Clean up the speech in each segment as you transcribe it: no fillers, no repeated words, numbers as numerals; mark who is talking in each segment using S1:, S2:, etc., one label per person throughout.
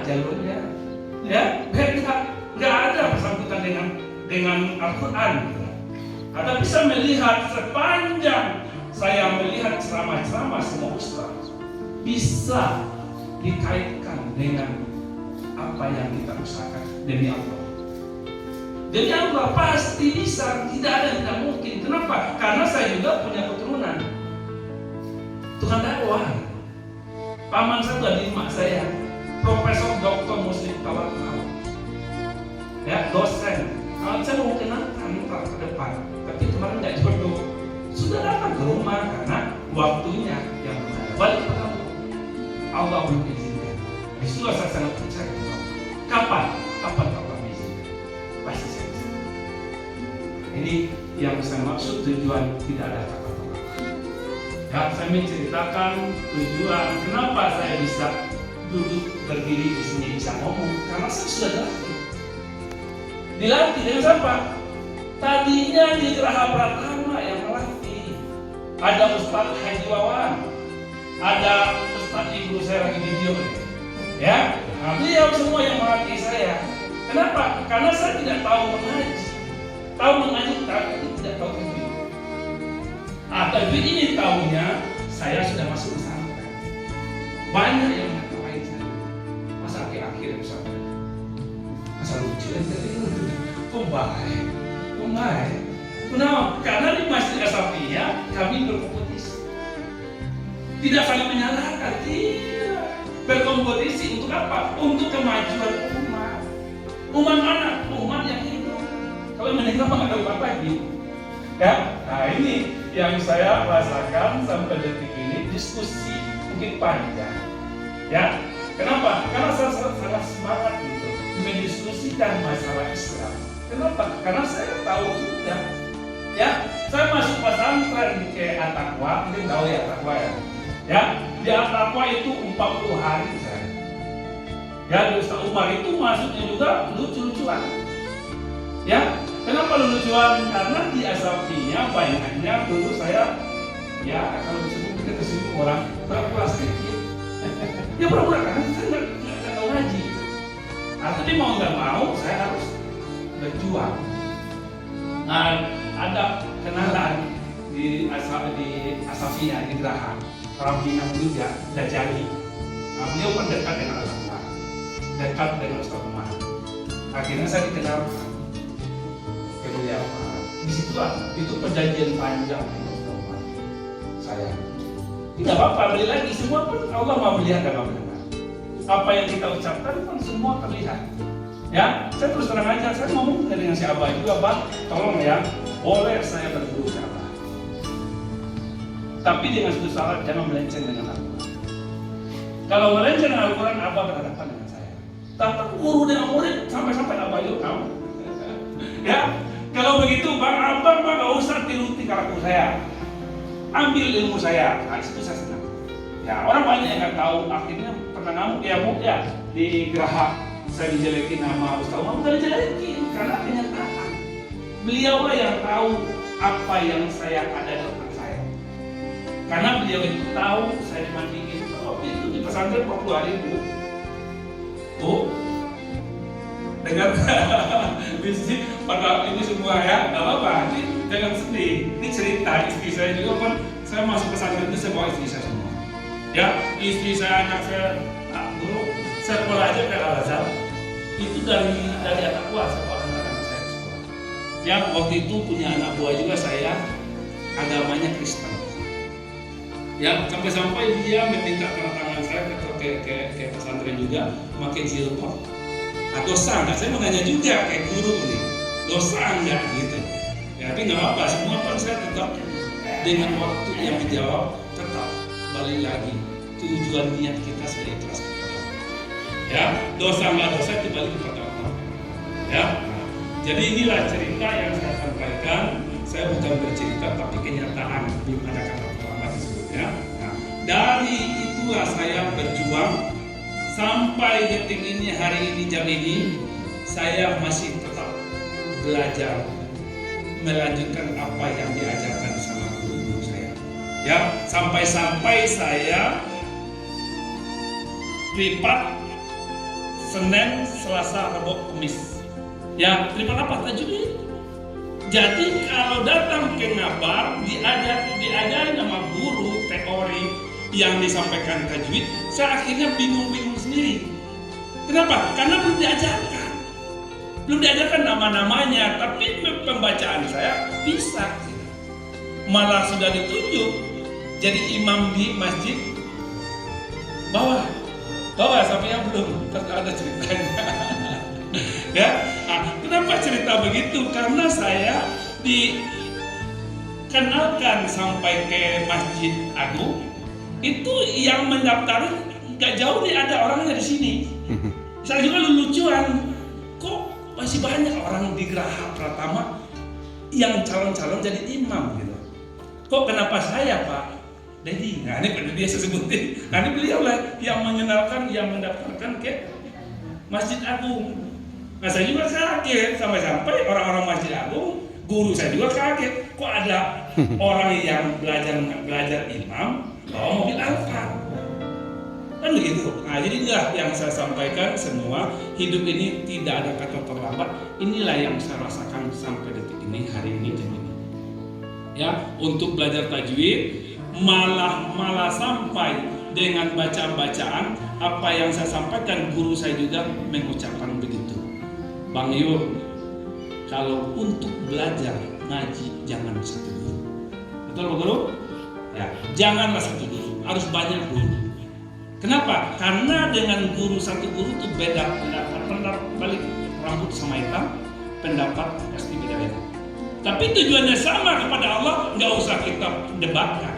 S1: jalurnya. Ya, nggak ada bersangkutan dengan Al-Quran. Anda bisa melihat sepanjang saya melihat ceramah-ceramah semua ustaz bisa dikaitkan dengan apa yang kita usahakan demi Allah. Demi Allah pasti bisa, tidak ada yang tidak mungkin. Kenapa? Karena saya juga punya keturunan tukang dakwah. Paman saya dari mak saya, Profesor Dr. Muslim Tawakal, ya, dosen. Kalau saya mau kenalkan ke depan, tapi kemarin nggak jodoh. Sudah datang ke rumah karena waktunya yang benar. Balik ke kamu, Allah belum izinkan. Disitulah saya sangat percaya. Kapan Allah izinkan? Pasti saya bisa. Ini yang saya maksud tujuan tidak ada kata-kata. Ya, saya menceritakan tujuan kenapa saya bisa duduk berdiri di sini bisa ngomong, karena saya sudah dilatih dengan siapa? Tadinya di Geraha Pratama yang melatih. Ada Ustaz Haji Wawan, ada Ustaz Ibu saya lagi video, ya. Nah, beliau semua yang melatih saya. Kenapa? Karena saya tidak tahu mengaji. Tahu mengaji tapi tidak tahu tajwid. Tajwid ini tahunya saya sudah masuk pesantren. Banyak yang mengatakan saya. Masa akhir-akhir pesantren. Masa lucu kan tadi itu. Kok baik? Kenapa? Karena di Masjid Asafiyah kami berkompetisi. Tidak saling menyalahkan, tidak. Berkompetisi untuk apa? Untuk kemajuan umat. Umat mana? Umat yang hidup. Kalau meninggal nggak tahu apa lagi. Ya, nah ini yang saya rasakan sampai detik ini, diskusi mungkin panjang. Ya, kenapa? Karena saya sangat semangat gitu mendiskusikan masalah Islam. Kenapa? Karena saya tahu juga. Ya, saya masuk pesantren ke At-Taqwa, mungkin tahu ya At-Taqwa ya. Ya, di At-Taqwa itu 40 hari saya. Ya, di Ustaz Umar itu masuknya juga lucu-lucuan. Ya, kenapa lucu-lucuan? Karena di Asafiyah banyaknya dulu saya, ya kalau disebut kita tersinggung orang pura-pura sedikit. Ya pura-pura karena saya nggak tahu ngaji. Tapi mau nggak mau saya harus berjuang. Nah, ada kenalan di Asafiyah di Geraha, orang Minang juga, Dajjali. Nah, beliau pun dekat dengan Al-Quran, dekat dengan Ustaz Umar. Akhirnya saya dikenalkan ke beliau. Di situlah itu perjanjian panjang dengan Ustaz Umar. Saya tidak apa-apa beli lagi, semua pun Allah mau melihat dan mau mendengar. Apa yang kita ucapkan pun semua terlihat. Ya, saya terus terang aja, saya ngomong dengan si Abah juga, Bang, tolong ya, boleh saya berguru ke Abah. Tapi dengan satu syarat, jangan melenceng dengan Al-Quran. Kalau melenceng dengan Al-Quran, Abah berhadapan dengan saya. Tapi guru dengan murid, sampai-sampai Abah yuk kamu. Ya, kalau begitu, Bang Abah gak usah tiruti karakter saya. Ambil ilmu saya, nah itu saya senang. Ya, orang banyak yang gak tahu, akhirnya pernah ngamuk ya di Geraha. Saya dijelekin nama Ustaz Umar, bukan dijelekin, karena kenyataan. Beliau lah yang tahu apa yang saya ada di otak saya. Karena beliau itu tahu saya dimandiin. Oh, itu di pesantren 40 hari Bu. Oh, dengar bisnis pada ini semua ya, nggak apa-apa. Jangan sedih. Ini cerita istri saya juga kan. Saya masuk pesantren itu saya bawa istri saya semua. Ya, istri saya, anak saya, dulu saya sekolah aja ke Al-Azhar. Itu dari At-Taqwa sekolah anak saya sekolah. Ya, waktu itu punya anak buah juga saya, agamanya Kristen. Ya, sampai-sampai dia meminta tanda tangan saya ke pesantren juga, pakai jilbab. Dosa nggak? Saya mau nanya juga kayak guru nih, dosa nggak gitu? Ya, tapi nggak apa, semua kan saya tetap dengan waktu yang dijawab, tetap balik lagi tujuan niat kita sudah ikhlas. Ya, dosa nggak dosa itu balik kepada Allah. Ya, jadi inilah cerita yang saya sampaikan. Saya bukan bercerita, tapi kenyataan belum ada kata terlambat disebutnya. Nah, dari itulah saya berjuang sampai detik ini, hari ini, jam ini, saya masih tetap belajar melanjutkan apa yang diajarkan sama guru saya. Ya, sampai-sampai saya privat Senin, Selasa, Rabu, Kamis. Ya, terima apa tajwid. Jadi kalau datang ke ngabar diajarin sama guru teori yang disampaikan tajwid, saya akhirnya bingung sendiri. Kenapa? Karena belum diajarkan nama-namanya, tapi pembacaan saya bisa. Malah sudah ditunjuk jadi imam di masjid bawah sampai yang belum ada ceritanya. Ya, kenapa cerita begitu? Karena saya dikenalkan sampai ke Masjid Agung, itu yang mendaftar nggak jauh nih, ada orangnya di sini. Saya juga lucuan, kok masih banyak orang di Geraha Pratama yang calon-calon jadi imam gitu. Kok kenapa saya, Pak Dedi? Nah, ini dia sebutin. Nah, ini beliau lah yang mengenalkan, yang mendaftarkan ke Masjid Agung. Nah, saya juga kaget sampai orang-orang Masjid Agung, guru saya juga kaget. Kok ada orang yang belajar imam bawa mobil Alfa? Kan begitu. Nah, jadi inilah yang saya sampaikan semua. Hidup ini tidak ada kata terlambat. Inilah yang saya rasakan sampai detik ini, hari ini jam ini. Ya, untuk belajar tajwid malah sampai dengan bacaan apa yang saya sampaikan, guru saya juga mengucapkan begitu. Bang Yul, kalau untuk belajar ngaji jangan satu guru. Betul Pak Guru? Ya, janganlah satu guru, harus banyak guru. Kenapa? Karena dengan satu guru itu beda pendapat, balik rambut sama hitam, pendapat pasti beda-beda. Tapi tujuannya sama kepada Allah, nggak usah kita debatkan.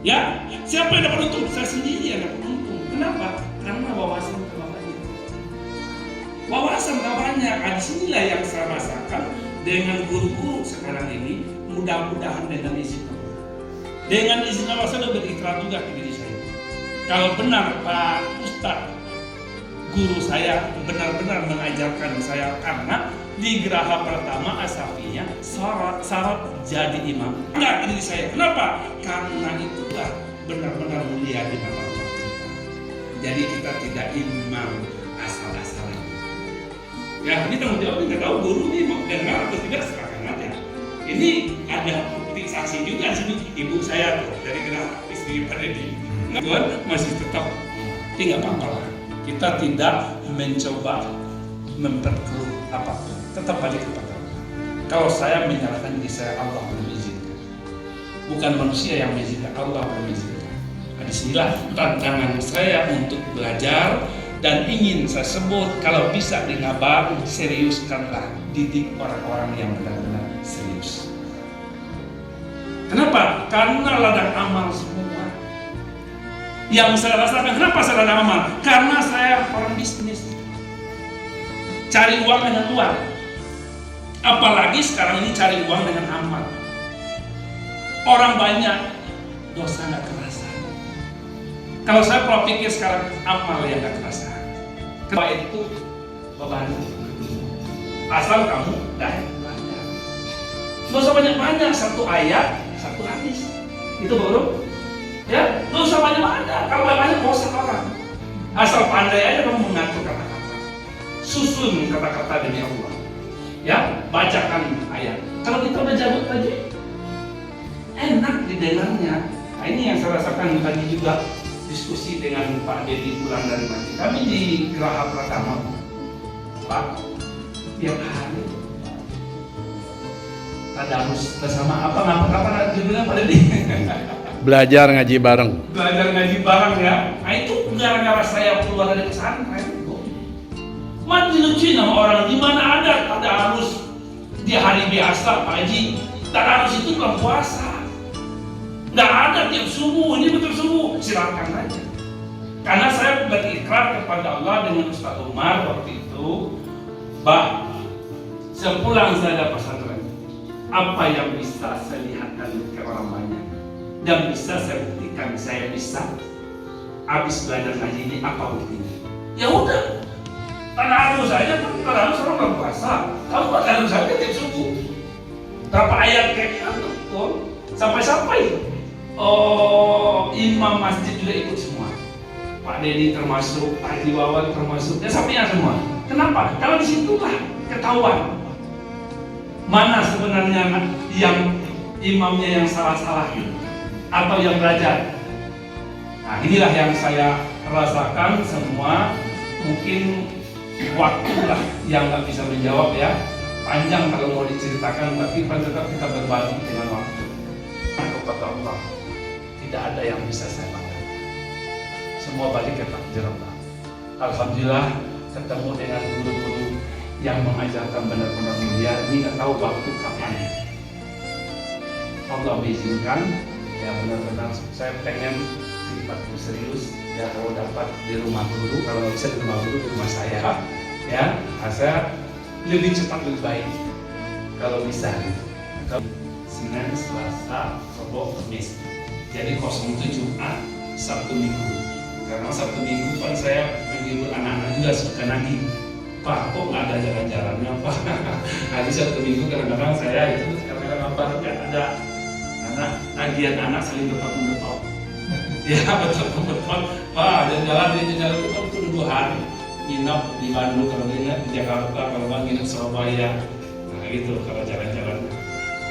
S1: Ya, siapa yang dapat untung? Saya sendiri yang dapat untung. Kenapa? Karena wawasan tak banyak. Di sinilah yang saya rasakan dengan guru-guru sekarang ini, mudah-mudahan dengan izin Allah. Dengan izin Allah saya berikrar juga ke diri saya. Kalau benar Pak Ustadz, guru saya benar-benar mengajarkan saya, karena di Geraha Pratama Asafiyah syarat jadi imam. Enggak ke diri saya. Kenapa? Karena itulah benar-benar mulia di mata Allah kita. Jadi kita tidak imam asal-asalan. Ya, ini tanggung jawab, kita tahu guru ini mau dengar atau tidak, serahkan aja. Ini ada bukti saksi juga di sini, ibu saya tuh dari Geraha, istri Pak Dedi. Tuhan masih tetap, tidak apa-apa lah. Kita tidak mencoba memperkeruh apapun, tetap balik kepada Allah. Kalau saya menyalahkan diri saya, Allah mengizinkan. Bukan manusia yang mengizinkan, Allah mengizinkan. Nah, disinilah tantangan saya untuk belajar. Dan ingin saya sebut, kalau bisa di Ngabar, seriuskanlah, didik orang-orang yang benar-benar serius. Kenapa? Karena ladang amal semua. Yang saya rasakan, kenapa saya ladang amal? Karena saya orang bisnis, cari uang dengan uang. Apalagi sekarang ini cari uang dengan amal. Orang banyak, dosa nggak kerasa. Kalau saya pola pikir sekarang, amal yang nggak kerasa. Kenapa itu beban? Asal kamu banyak. Nggak usah banyak-banyak, satu ayat, satu hadis. Itu baru. Ya, nggak usah banyak-banyak. Kalau banyak bosan orang. Asal pandai aja kamu mengatur kata-kata. Susun kata-kata demi Allah. Ya, bacakan ayat. Kalau kita udah jago tadi, enak didengarnya. Nah, ini yang saya rasakan tadi juga. Diskusi dengan Pak Dedi pulang dari masjid. Kami di Geraha Pratama, Pak, tiap hari tadarus bersama apa judulnya Pak Dedi?
S2: Belajar ngaji bareng.
S1: Belajar ngaji bareng ya. Nah itu gara-gara saya keluar dari pesantren. Man dilucuin sama orang, di mana ada tadarus di hari biasa Pak Haji. Tadarus itu bukan puasa. Nggak ada tiap subuh, ini betul subuh, silakan aja. Karena saya berikrar kepada Allah dengan Ustaz Umar waktu itu, Bah, sepulang saya dari pesantren, apa yang bisa saya lihatkan ke orang banyak dan bisa saya buktikan saya bisa. Habis belajar ngaji ini apa buktinya? Ya udah, tadarus saja, tadarus orang nggak puasa, kamu tadarus saja tiap subuh. Berapa ayat kayak gitu, sampai-sampai imam masjid juga ikut semua. Pak Pak Dedi termasuk, Pak Haji Wawan termasuk, dan sampingnya semua. Kenapa? Kalau disitulah ketahuan mana sebenarnya yang imamnya yang salah-salah atau yang belajar. Nah, inilah yang saya rasakan semua. Mungkin waktulah yang nggak bisa menjawab ya. Panjang kalau mau diceritakan, tapi tetap kita berbagi dengan waktu. Kepada Allah, tidak ada yang bisa saya banggakan. Semua balik ke takdir Allah. Alhamdulillah ketemu dengan guru-guru yang mengajarkan benar-benar mulia. Ini nggak tahu waktu kapan. Allah mengizinkan, ya benar-benar saya pengen dipatuhi serius. Ya kalau dapat di rumah guru, kalau nggak bisa di rumah guru, di rumah saya, ya saya lebih cepat lebih baik kalau bisa. Senin, Selasa, Rabu, Kamis. Jadi kosong itu Jumat, Sabtu, Minggu. Karena Sabtu Minggu kan saya menghibur anak-anak juga suka nagih. Pak, kok nggak ada jalan-jalannya Pak? Hari Sabtu Minggu kadang-kadang saya itu kadang-kadang apa nggak ada anak nagihan anak saling betot-betot. Ya betul-betul. Wah, jalan-jalan itu kan itu 2 hari. Nginap di Bandung kalau nginap di Jakarta, kalau nggak nginap Surabaya. Nah gitu kalau jalan-jalan.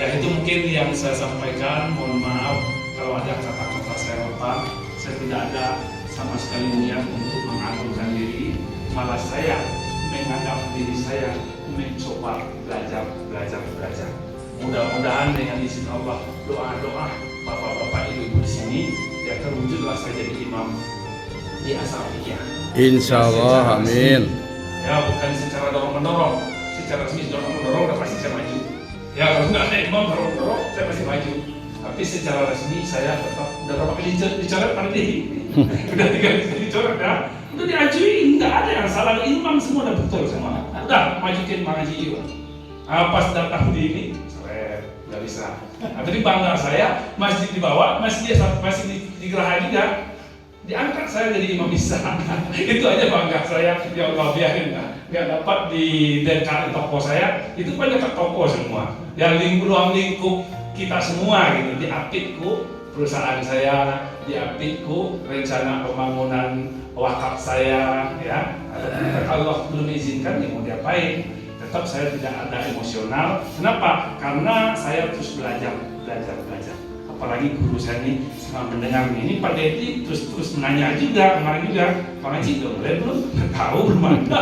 S1: Ya itu mungkin yang saya sampaikan. Mohon maaf kalau ada kata-kata saya lupa. Saya tidak ada sama sekali niat untuk mengagungkan diri. Malah saya menganggap diri saya mencoba belajar. Mudah-mudahan dengan izin Allah, doa-doa bapak-bapak ibu-ibu di sini, ya terwujudlah saya jadi imam di Asal-Fikih.
S2: Insya Allah, amin.
S1: Ya bukan secara dorong-mendorong, secara resmi dorong-mendorong udah pasti saya maju. Ya kalau nggak ada imam dorong-mendorong, saya pasti maju. Tapi secara resmi saya tetap udah berapa kali dicoret tadi, udah 3 kali dicoret ya, udah diajuin, nggak ada yang salah, imam semua udah betul semua. Udah majuin Haji Iwan. Pas datang di ini, nggak bisa. Nah, tadi bangga saya masjid dibawa, masjid di Geraha juga diangkat saya jadi imam bisa. Itu aja bangga saya. Ya Allah biarin nggak dapat di DKI toko saya, itu banyak toko semua. Yang ruang lingkup kita semua gitu, diapitku perusahaan saya, diapitku rencana pembangunan wakaf saya, ya. Kalau belum izinkan ya mau diapain? Tetap saya tidak ada emosional. Kenapa? Karena saya terus belajar. Apalagi guru saya ini sangat mendengar ini Pak Dedi terus menanya juga kemarin juga, Pak Haji udah mulai belum? Nggak tahu, belum ada.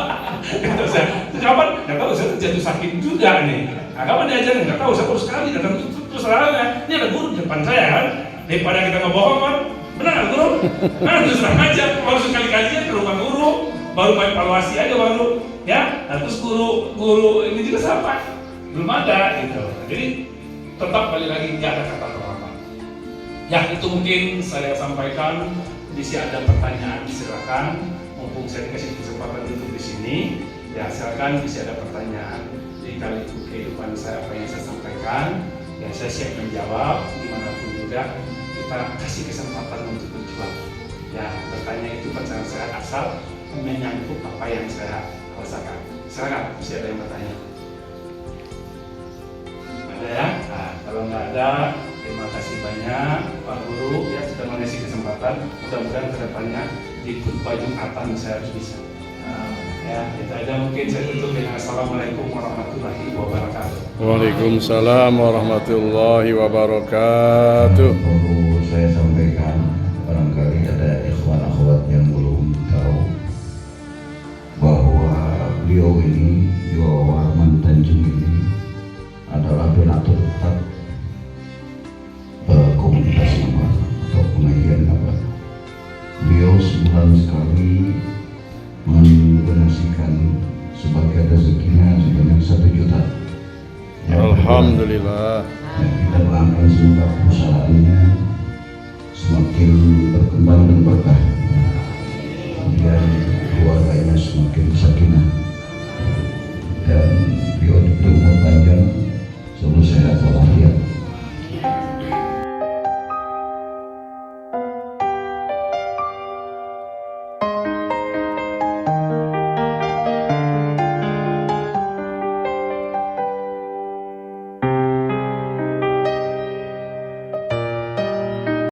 S1: Kata saya, kapan? Nggak tahu, saya jatuh sakit juga nih. Nah, kapan diajarin? Nggak tahu, saya baru sekali datang terus terangnya. Ini ada guru di depan saya kan, daripada kita ngebohong kan, benar nggak guru? Nah terus terang aja, baru sekali-kalinya ke rumah guru, baru main evaluasi aja baru. Ya, nah, terus guru ini juga siapa? Belum ada gitu. Jadi tetap balik lagi nggak ada kata terlambat. Ya itu mungkin saya sampaikan. Di sini ada pertanyaan, silakan. Mumpung saya dikasih kesempatan duduk di sini, ya silakan. Bisa ada pertanyaan di kali kehidupan saya apa yang saya sampaikan. Ya saya siap menjawab dimanapun juga. Kita kasih kesempatan untuk berjuang. Ya bertanya itu pertanyaan saya asal menyangkut apa yang saya rasakan. Silakan, bisa ada yang bertanya. Ada ya? Nah, kalau nggak ada, terima kasih banyak Pak Guru ya sudah mengasih kesempatan. Mudah-mudahan kedepannya di khutbah Jumatan saya harus bisa. Ya, itu aja mungkin saya tutup dengan Assalamualaikum warahmatullahi wabarakatuh.
S2: Waalaikumsalam warahmatullahi wabarakatuh.
S3: Perlu saya sampaikan, barangkali ada ikhwan akhwat yang belum tahu bahwa beliau ini, Warman Tanjung ini adalah donatur tetap komunitas Nabar atau pengajian Nabar. Beliau sebulan sekali mendonasikan sebagai rezekinya sebanyak 1 juta.
S2: Alhamdulillah.
S3: Kita doakan semoga usahanya semakin berkembang dan berkah. Kemudian keluarganya semakin sakinah dan beliau umur panjang, selalu sehat walafiat.